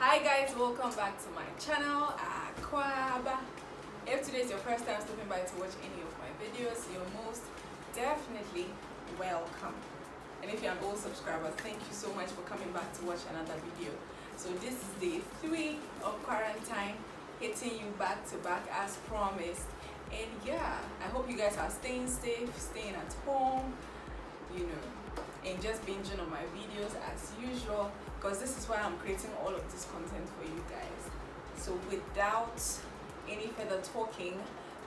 Hi guys, welcome back to my channel, Aquaba. If today is your first time stopping by to watch any of my videos, you're most definitely welcome. And if you're an old subscriber, thank you so much for coming back to watch another video. So this is day 3 of quarantine, hitting you back to back as promised. And yeah, I hope you guys are staying safe, staying at home, and just binging on my videos as usual, because this is why I'm creating all of this content for you guys. So without any further talking,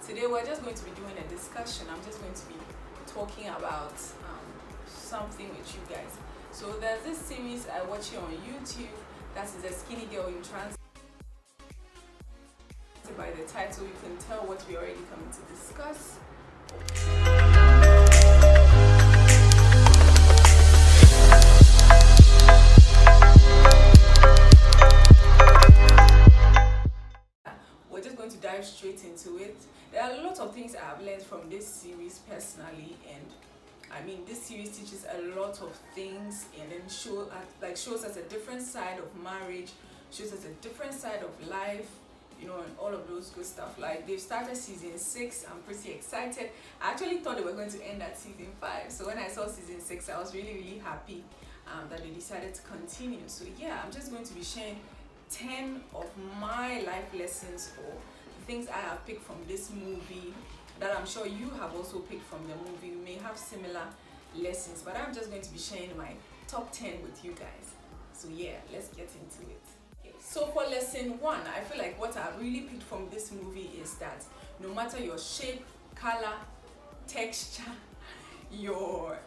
today we're just going to be doing a discussion. I'm just going to be talking about something with you guys. So there's this series I watch here on YouTube that is a skinny girl in trans. By the title you can tell what we're already coming to discuss. We're just going to dive straight into it. There are a lot of things I've learned from this series personally, and I mean this series teaches a lot of things and then shows us a different side of marriage, shows us a different side of life, and all of those good stuff. Like, they've started season 6. I'm pretty excited. I actually thought they were going to end at season 5, so when I saw season 6 I was really happy that they decided to continue. So yeah, I'm just going to be sharing 10 of my life lessons or the things I have picked from this movie that I'm sure you have also picked from the movie. We may have similar lessons, but I'm just going to be sharing my top 10 with you guys. So yeah, let's get into it. So for lesson 1, I feel like what I really picked from this movie is that no matter your shape, color, texture, your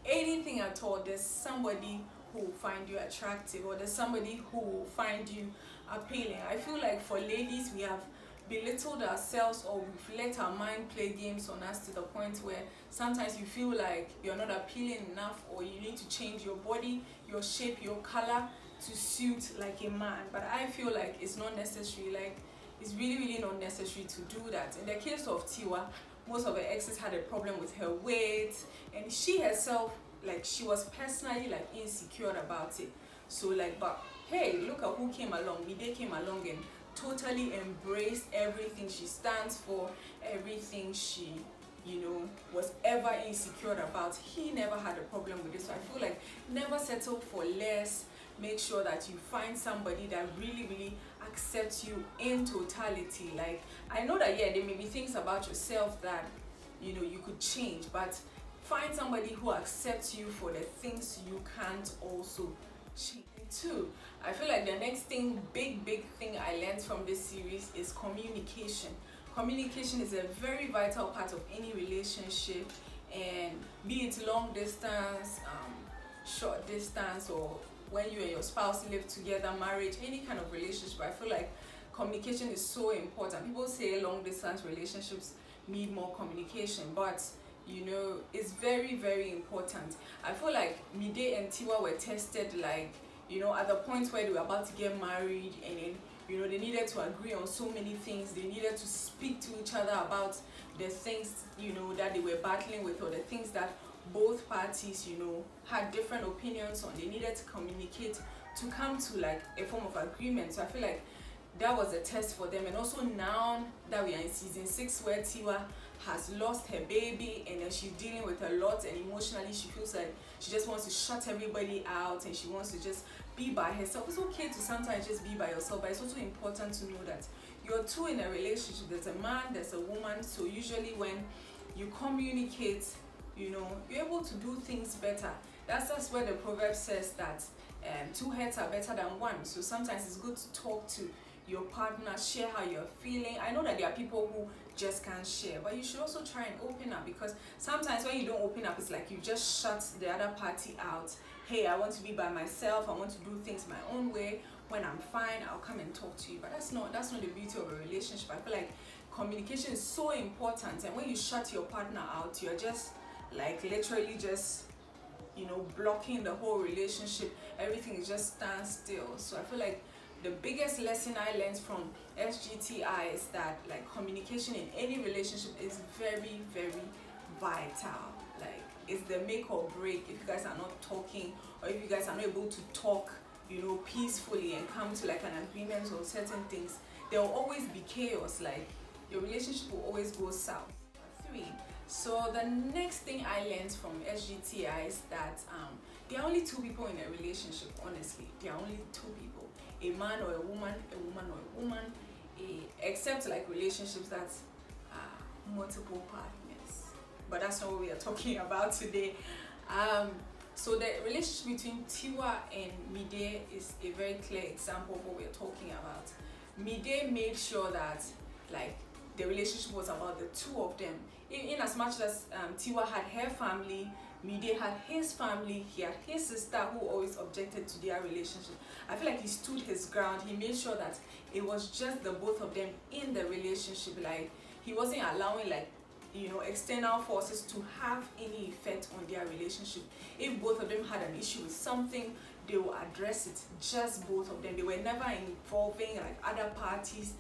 anything at all, there's somebody who will find you attractive, or there's somebody who will find you appealing. I feel like for ladies, we have belittled ourselves, or we've let our mind play games on us to the point where sometimes you feel like you're not appealing enough, or you need to change your body, your shape, your color to suit like a man. But I feel like it's not necessary. Like, it's really not necessary to do that. In the case of Tiwa, most of her exes had a problem with her weight, and she herself, like, she was personally like insecure about it. So like, but hey, look at who came along. Mide came along and totally embraced everything she stands for, everything she was ever insecure about. He never had a problem with it. So I feel like never settle for less. Make sure that you find somebody that really accepts you in totality. Like, I know that there may be things about yourself that you could change, but find somebody who accepts you for the things you can't also change. Too, I feel like the next thing, big thing I learned from this series is communication. Communication is a very vital part of any relationship, and be it long distance, short distance, or when you and your spouse live together, marriage, any kind of relationship, I feel like communication is so important. People say long distance relationships need more communication, but it's very important. I feel like Mide and Tiwa were tested, like, at the point where they were about to get married, and then they needed to agree on so many things. They needed to speak to each other about the things that they were battling with, or the things that both parties had different opinions on. They needed to communicate to come to like a form of agreement. So I feel like that was a test for them. And also now that we are in season 6, where Tiwa has lost her baby, and then she's dealing with a lot, and emotionally she feels like she just wants to shut everybody out, and she wants to just be by herself. It's okay to sometimes just be by yourself, but it's also important to know that you're two in a relationship. There's a man, there's a woman. So usually when you communicate, you're able to do things better. That's where the proverb says that 2 heads are better than 1. So sometimes it's good to talk to your partner, share how you're feeling. I know that there are people who just can't share, but you should also try and open up, because sometimes when you don't open up, it's like you just shut the other party out. Hey, I want to be by myself, I want to do things my own way. When I'm fine, I'll come and talk to you. But that's not the beauty of a relationship. I feel like communication is so important, and when you shut your partner out, you're just like literally just blocking the whole relationship. Everything is just stand still. So I feel like the biggest lesson I learned from SGTI is that like communication in any relationship is very vital. Like, it's the make or break. If you guys are not talking, or if you guys are not able to talk peacefully and come to like an agreement on certain things, there will always be chaos. Like your relationship will always go south. 3. So the next thing I learned from SGTI is that there are only two people in a relationship. Honestly, there are only two people: a man or a woman or a woman. Except like relationships that are multiple partners. But that's not what we are talking about today. So the relationship between Tiwa and Mide is a very clear example of what we are talking about. Mide made sure that like the relationship was about the two of them. In as much as Tiwa had her family, Mide had his family, he had his sister who always objected to their relationship. I feel like he stood his ground. He made sure that it was just the both of them in the relationship. Like he wasn't allowing like external forces to have any effect on their relationship. If both of them had an issue with something, they will address it, just both of them. They were never involving like other parties,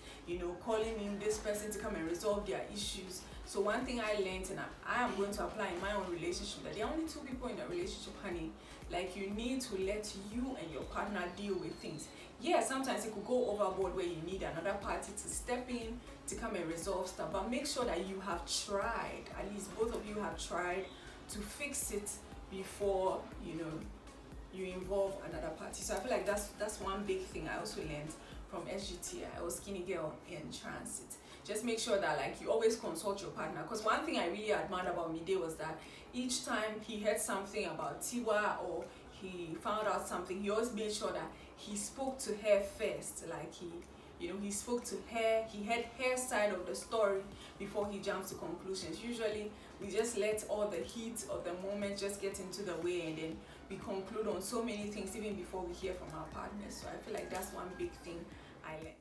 calling in this person to come and resolve their issues. So one thing I learned, and I am going to apply in my own relationship, that there are only two people in a relationship, honey. Like you need to let you and your partner deal with things. Yeah, sometimes it could go overboard where you need another party to step in to come and resolve stuff, but make sure that you have tried, at least both of you have tried to fix it before you involve another party. So I feel like that's one big thing I also learned from SGTI or Skinny Girl in Transit. Just make sure that like you always consult your partner, because one thing I really admired about Mide was that each time he heard something about Tiwa or he found out something, he always made sure that he spoke to her first. Like he spoke to her, he had her side of the story before he jumps to conclusions. Usually we just let all the heat of the moment just get into the way, and then we conclude on so many things even before we hear from our partners. So I feel like that's one big thing I learned.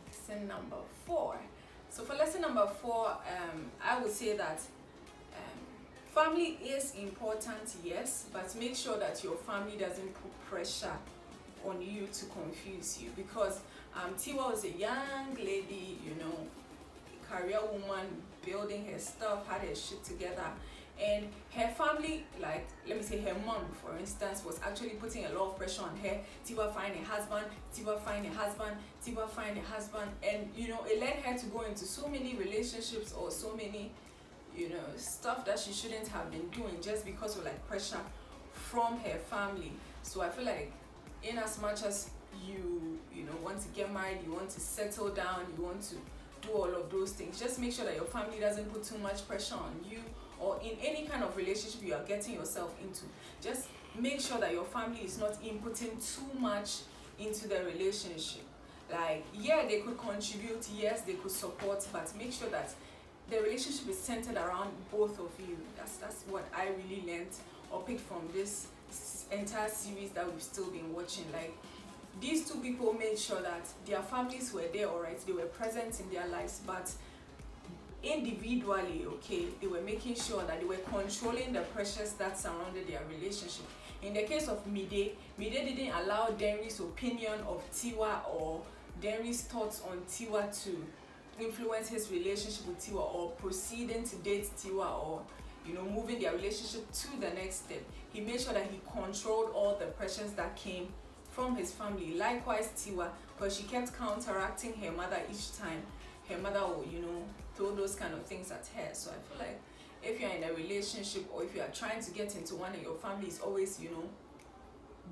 Lesson number 4. So for lesson number 4, I would say that family is important, yes, but make sure that your family doesn't put pressure on you to confuse you, because Tiwa was a young lady, career woman, building her stuff, had her shit together, and her family, like let me say her mom for instance, was actually putting a lot of pressure on her. Tiwa find a husband, Tiwa find a husband, Tiwa find a husband, and it led her to go into so many relationships or so many stuff that she shouldn't have been doing just because of like pressure from her family. So I feel like in as much as you want to get married, you want to settle down, you want to do all of those things, just make sure that your family doesn't put too much pressure on you, or in any kind of relationship you are getting yourself into. Just make sure that your family is not inputting too much into the relationship. Like yeah, they could contribute, yes, they could support, but make sure that the relationship is centered around both of you. That's what I really learned or picked from this entire series that we've still been watching. Like these two people made sure that their families were there, alright, they were present in their lives, but individually, okay, they were making sure that they were controlling the pressures that surrounded their relationship. In the case of Mide didn't allow Denry's opinion of Tiwa or Denry's thoughts on Tiwa to influence his relationship with Tiwa, or proceeding to date Tiwa, or moving their relationship to the next step. He made sure that he controlled all the pressures that came from his family. Likewise Tiwa, because she kept counteracting her mother each time her mother will throw those kind of things at her. So I feel like if you're in a relationship, or if you are trying to get into one, of your family is always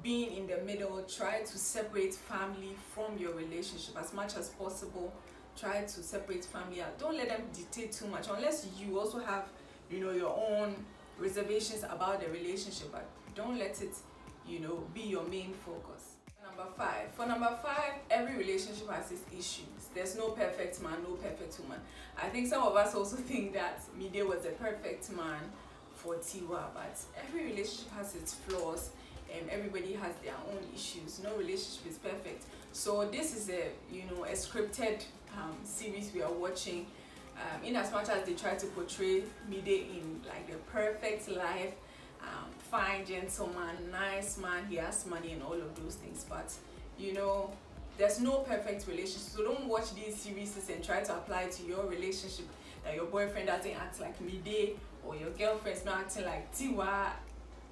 being in the middle. Try to separate family from your relationship as much as possible. Try to separate family out. Don't let them dictate too much, unless you also have your own reservations about the relationship, but don't let it be your main focus. Number 5. For number 5, every relationship has its issues. There's no perfect man, no perfect woman. I think some of us also think that Mide was the perfect man for Tiwa, but every relationship has its flaws and everybody has their own issues. No relationship is perfect. So this is a a scripted series we are watching. In as much as they try to portray Mide in like the perfect life, fine gentleman, nice man, he has money and all of those things, but there's no perfect relationship. So don't watch these series and try to apply it to your relationship, that your boyfriend doesn't act like Mide or your girlfriend's not acting like Tiwa.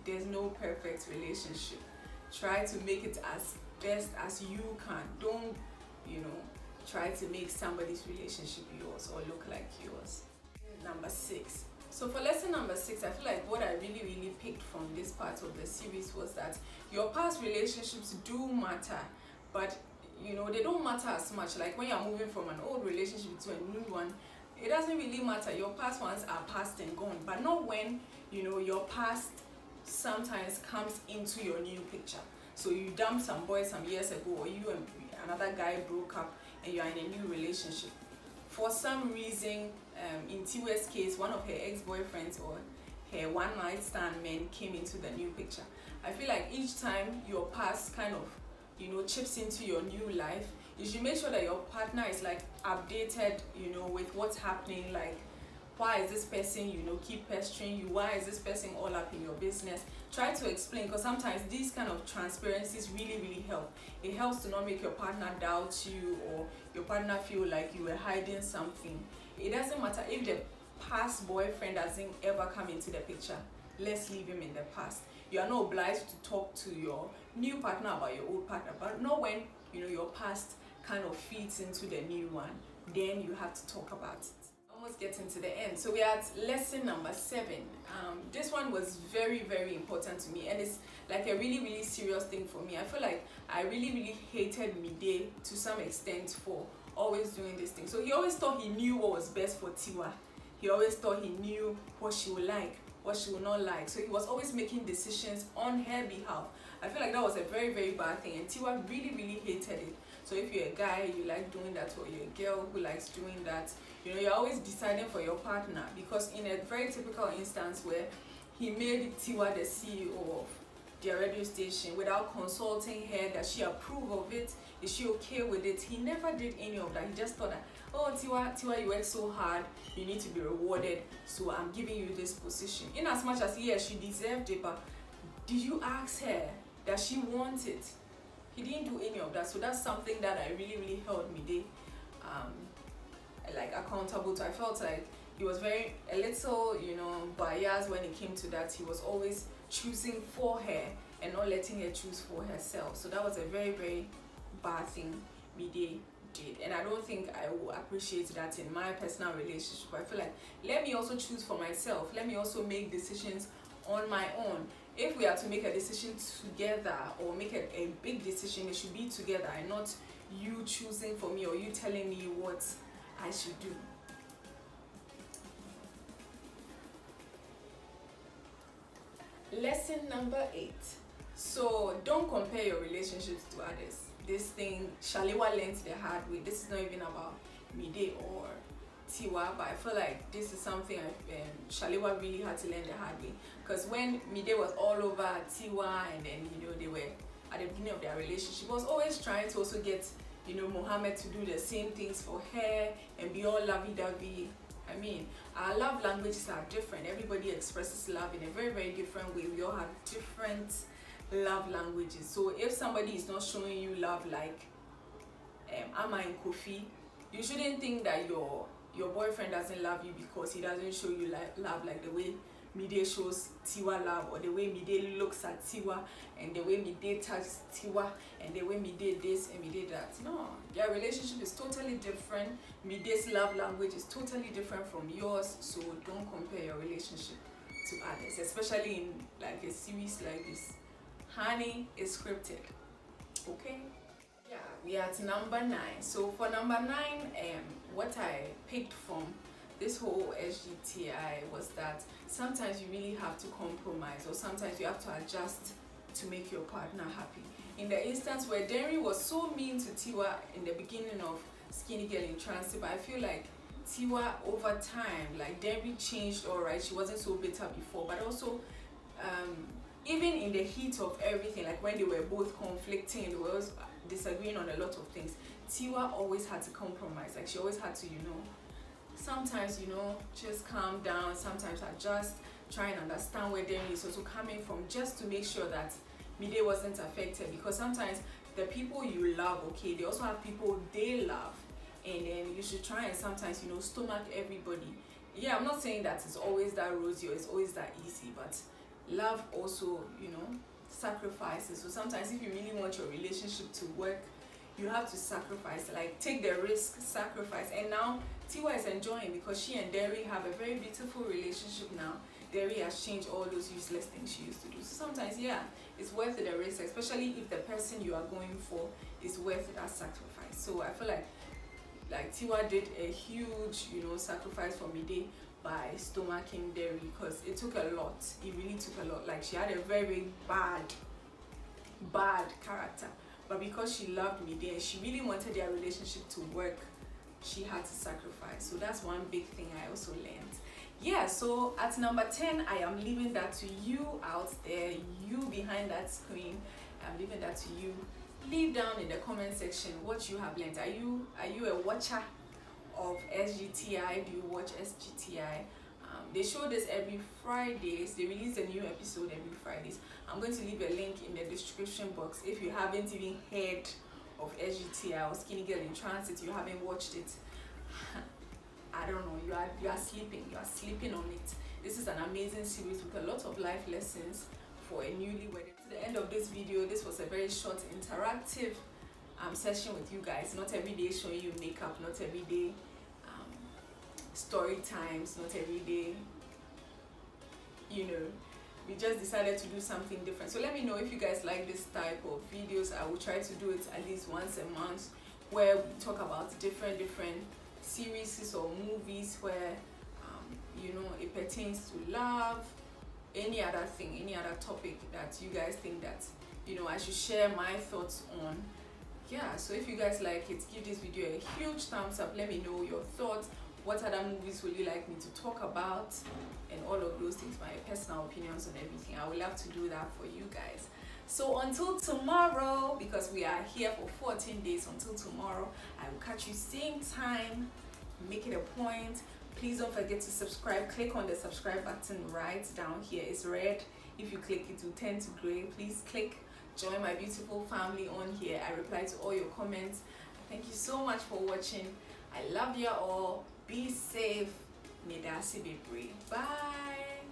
There's no perfect relationship. try to make it as best as you can. Don't, try to make somebody's relationship yours or look like yours. Number 6. So for lesson number 6, I feel like what I really picked from this part of the series was that your past relationships do matter, but they don't matter as much. Like when you're moving from an old relationship to a new one, it doesn't really matter. Your past ones are past and gone, but not when your past sometimes comes into your new picture. So you dumped some boy some years ago, or you and another guy broke up and you're in a new relationship. For some reason, in Tiwa's case, one of her ex-boyfriends or her one-night stand men came into the new picture. I feel like each time your past kind of chips into your new life, you should make sure that your partner is like updated with what's happening. Like, why is this person keep pestering you? Why is this person all up in your business? Try to explain, because sometimes these kind of transparencies really help. It helps to not make your partner doubt you, or your partner feel like you were hiding something. It doesn't matter if the past boyfriend doesn't ever come into the picture. Let's leave him in the past. You are not obliged to talk to your new partner about your old partner, but not when your past kind of feeds into the new one. Then you have to talk about it. Almost getting to the end, so we are at lesson number 7. This one was very important to me, and it's like a really serious thing for me. I feel like I really hated Mide to some extent for always doing this thing. So he always thought he knew what was best for Tiwa. He always thought he knew what she would like, what she would not like. So he was always making decisions on her behalf. I feel like that was a very bad thing, and Tiwa really hated it. So if you're a guy, you like doing that, or you're a girl who likes doing that, you're always deciding for your partner. Because in a very typical instance where he made Tiwa the CEO of their radio station without consulting her, that she approved of it, is she okay with it, he never did any of that. He just thought that, oh, Tiwa, you worked so hard, you need to be rewarded, so I'm giving you this position. In as much as, yes, she deserved it, but did you ask her that she wanted? He didn't do any of that. So that's something that I really held Mide like accountable to. I felt like he was a little biased when it came to that. He was always choosing for her and not letting her choose for herself. So that was a very bad thing Mide did, and I don't think I will appreciate that in my personal relationship. I feel like, let me also choose for myself. Let me also make decisions on my own. If we are to make a decision together, or make a big decision, it should be together, and not you choosing for me or you telling me what I should do. Lesson number 8. So don't compare your relationships to others. This thing Shalewa learned the hard way. This is not even about Mide or Tiwa, but I feel like this is something Shalewa really had to learn the hard way. Because when Mide was all over Tiwa, and then they were at the beginning of their relationship, she was always trying to also get Mohammed to do the same things for her and be all lovey-dovey. I mean, our love languages are different. Everybody expresses love in a very different way. We all have different love languages. So if somebody is not showing you love like Ama and Kofi, you shouldn't think that your boyfriend doesn't love you because he doesn't show you love like the way Mide shows Tiwa love, or the way Mide looks at Tiwa, and the way Mide touches Tiwa, and the way Mide this and Mide that. No, their relationship is totally different. Mide's love language is totally different from yours. So don't compare your relationship to others, especially in like a series like this. Honey is scripted, okay? Yeah, we are at number 9. So for number 9, what I picked from this whole SGTI was that sometimes you really have to compromise, or sometimes you have to adjust to make your partner happy. In the instance where Denry was so mean to Tiwa in the beginning of Skinny Girl in Transit, but I feel like Tiwa over time, like Denry changed, alright, she wasn't so bitter before, but also even in the heat of everything, like when they were both conflicting, they were always disagreeing on a lot of things, Tiwa always had to compromise. Like she always had to, sometimes, just calm down, sometimes adjust, try and understand where Denry is also coming from, just to make sure that Mide wasn't affected. Because sometimes the people you love, okay, they also have people they love, and then you should try and sometimes, stomach everybody. Yeah, I'm not saying that it's always that rosy or it's always that easy, but love also, sacrifices. So sometimes if you really want your relationship to work, you have to sacrifice, like take the risk, sacrifice. And now Tiwa is enjoying because she and Derry have a very beautiful relationship now. Derry has changed all those useless things she used to do. So sometimes, yeah, it's worth the risk, especially if the person you are going for is worth that sacrifice. So I feel like Tiwa did a huge, sacrifice for Mide by stomaching Derry, because it took a lot. It really took a lot. Like, she had a very bad character, but because she loved Mide and she really wanted their relationship to work, she had to sacrifice. So that's one big thing I also learned. Yeah, so at number 10, I am leaving that to you out there, you behind that screen. I'm leaving that to you. Leave down in the comment section what you have learned. Are you a watcher of SGTI? Do you watch SGTI? They show this every Fridays. They release a new episode every Fridays. I'm going to leave a link in the description box. If you haven't even heard of SGTI or Skinny Girl in Transit, you haven't watched it, I don't know, you are sleeping on it. This is an amazing series with a lot of life lessons for a newlywed. To the end of this video, this was a very short interactive session with you guys. Not every day showing you makeup, not every day story times, not every day, we just decided to do something different. So let me know if you guys like this type of videos. I will try to do it at least once a month, where we talk about different series or movies where it pertains to love, any other thing, any other topic that you guys think that I should share my thoughts on. Yeah, so if you guys like it, give this video a huge thumbs up. Let me know your thoughts. What other movies would you like me to talk about, and all of those things, my personal opinions on everything. I would love to do that for you guys. So until tomorrow, because we are here for 14 days, until tomorrow, I will catch you same time. Make it a point. Please don't forget to subscribe. Click on the subscribe button right down here. It's red. If you click, it will turn to gray. Please click. Join my beautiful family on here. I reply to all your comments. Thank you so much for watching. I love you all. Be safe. Medasi be brave. Bye.